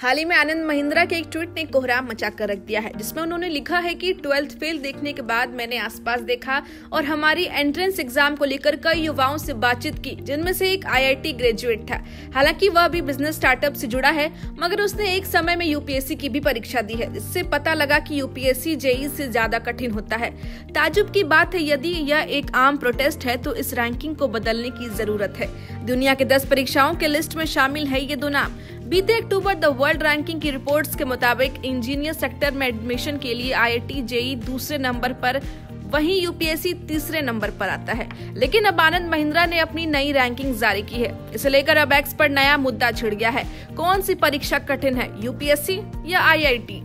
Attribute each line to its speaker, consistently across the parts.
Speaker 1: हाल ही में आनंद महिंद्रा के एक ट्वीट ने कोहराम मचा कर रख दिया है, जिसमें उन्होंने लिखा है कि 12th फेल देखने के बाद मैंने आसपास देखा और हमारी एंट्रेंस एग्जाम को लेकर कई युवाओं से बातचीत की, जिनमें से एक IIT ग्रेजुएट था। हालांकि वह भी बिजनेस स्टार्टअप से जुड़ा है, मगर उसने एक समय में UPSC की भी परीक्षा दी है। इससे पता लगा कि UPSC JEE से ज्यादा कठिन होता है। ताजुब की बात है, यदि यह एक आम प्रोटेस्ट है तो इस रैंकिंग को बदलने की जरूरत है। दुनिया के 10 परीक्षाओं के लिस्ट में शामिल है ये दो नाम। बीते अक्टूबर द वर्ल्ड रैंकिंग की रिपोर्ट्स के मुताबिक इंजीनियर सेक्टर में एडमिशन के लिए IIT JEE दूसरे नंबर पर, वहीं UPSC तीसरे नंबर पर आता है। लेकिन अब आनंद महिंद्रा ने अपनी नई रैंकिंग जारी की है। इसे लेकर अब एक्स पर नया मुद्दा छिड़ गया है। कौन सी परीक्षा कठिन है, UPSC या IIT?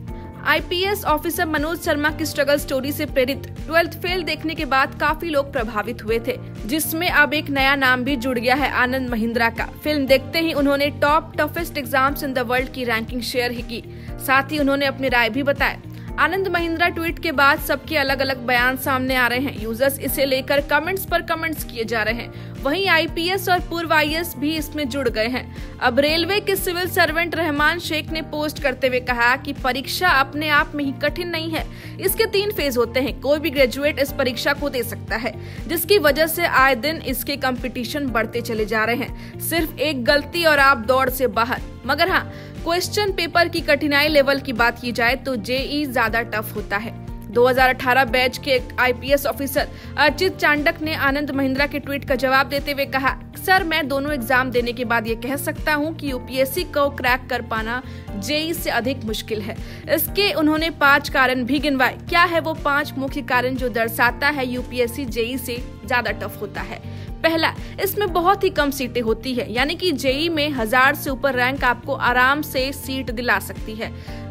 Speaker 1: IPS officer Manoj Sharma की स्ट्रगल स्टोरी से प्रेरित 12th फेल देखने के बाद काफी लोग प्रभावित हुए थे, जिसमें अब एक नया नाम भी जुड़ गया है, आनंद महिंद्रा का। फिल्म देखते ही उन्होंने top toughest exams in the world की रैंकिंग शेयर ही की। साथ ही उन्होंने अपनी राय भी बताया। आनंद महिंद्रा ट्वीट के बाद सबके अलग अलग बयान सामने आ रहे हैं। यूजर्स इसे लेकर कमेंट्स पर कमेंट्स किए जा रहे हैं। वहीं IPS और पूर्व IAS भी इसमें जुड़ गए हैं। अब रेलवे के सिविल सर्वेंट रहमान शेख ने पोस्ट करते हुए कहा कि परीक्षा अपने आप में ही कठिन नहीं है, इसके 3 फेज होते हैं। कोई भी ग्रेजुएट इस परीक्षा को दे सकता है, जिसकी वजह से आए दिन इसके कंपटीशन बढ़ते चले जा रहे हैं। सिर्फ एक गलती और आप दौड़ से बाहर। मगर हाँ, क्वेश्चन पेपर की कठिनाई लेवल की बात की जाए तो JEE ज्यादा टफ होता है। 2018 बैच के IPS ऑफिसर अर्चित चांडक ने आनंद महिंद्रा के ट्वीट का जवाब देते हुए कहा, सर मैं दोनों एग्जाम देने के बाद ये कह सकता हूँ कि UPSC को क्रैक कर पाना JEE से अधिक मुश्किल है। इसके उन्होंने 5 कारण भी गिनवाए। क्या है वो 5 मुख्य कारण जो दर्शाता है UPSC JEE से ज्यादा टफ होता है? पहला, इसमें बहुत ही कम सीटें होती है, यानी कि JEE में 1000 से ऊपर रैंक आपको आराम से सीट दिला सकती है।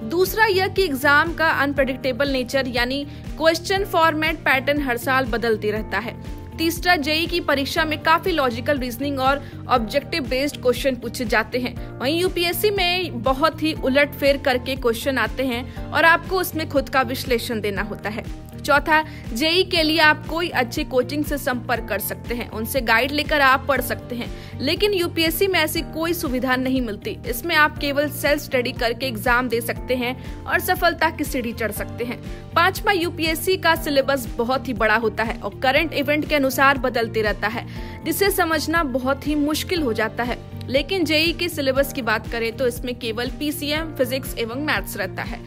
Speaker 1: दूसरा यह कि एग्जाम का अनप्रेडिक्टेबल नेचर, यानी क्वेश्चन फॉर्मेट पैटर्न हर साल बदलती रहता है। तीसरा, JEE की परीक्षा में काफी लॉजिकल रीजनिंग और ऑब्जेक्टिव बेस्ड क्वेश्चन पूछे जाते हैं। वहीं UPSC में बहुत ही उलटफेर करके क्वेश्चन आते हैं और आपको उसमें खुद का विश्लेषण देना होता है। चौथा, JEE के लिए आप कोई अच्छे कोचिंग से संपर्क कर सकते हैं, उनसे गाइड लेकर आप पढ़ सकते हैं। लेकिन UPSC में ऐसी कोई सुविधा नहीं मिलती। इसमें आप केवल सेल्फ स्टडी करके एग्जाम दे सकते हैं और सफलता की सीढ़ी चढ़ सकते हैं। पांचवा, UPSC का सिलेबस बहुत ही बड़ा होता है और करंट इवेंट के अनुसार बदलते रहता है, जिसे समझना बहुत ही मुश्किल हो जाता है। लेकिन JEE के सिलेबस की बात करें तो इसमें केवल PCM, फिजिक्स एवं मैथ्स रहता है।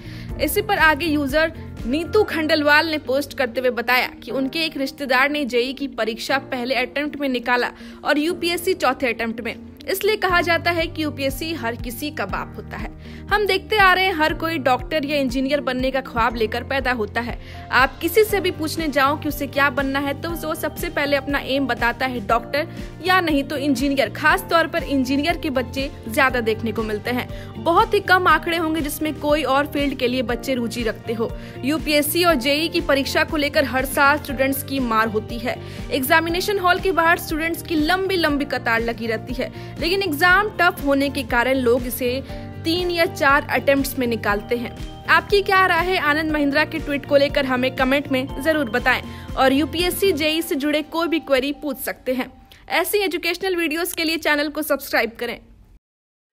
Speaker 1: इसी पर आगे यूजर नीतू खंडलवाल ने पोस्ट करते हुए बताया कि उनके एक रिश्तेदार ने JEE की परीक्षा पहले अटेम्प्ट में निकाला और UPSC चौथे अटेम्प्ट में। इसलिए कहा जाता है कि UPSC हर किसी का बाप होता है। हम देखते आ रहे हैं, हर कोई डॉक्टर या इंजीनियर बनने का ख्वाब लेकर पैदा होता है। आप किसी से भी पूछने जाओ कि उसे क्या बनना है तो वो सबसे पहले अपना एम बताता है, डॉक्टर या नहीं तो इंजीनियर। खास तौर पर इंजीनियर के बच्चे ज्यादा देखने को मिलते हैं। बहुत ही कम आंकड़े होंगे जिसमें कोई और फील्ड के लिए बच्चे रुचि रखते हो। UPSC और JEE की परीक्षा को लेकर हर साल स्टूडेंट्स की मार होती है। एग्जामिनेशन हॉल के बाहर स्टूडेंट्स की लंबी लंबी कतार लगी रहती है, लेकिन एग्जाम टफ होने के कारण लोग इसे 3 या 4 अटेम्प्ट्स में निकालते हैं। आपकी क्या राय है आनंद महिंद्रा के ट्वीट को लेकर? हमें कमेंट में जरूर बताएं और UPSC JEE से जुड़े कोई भी क्वेरी पूछ सकते हैं। ऐसी एजुकेशनल वीडियोस के लिए चैनल को सब्सक्राइब करें।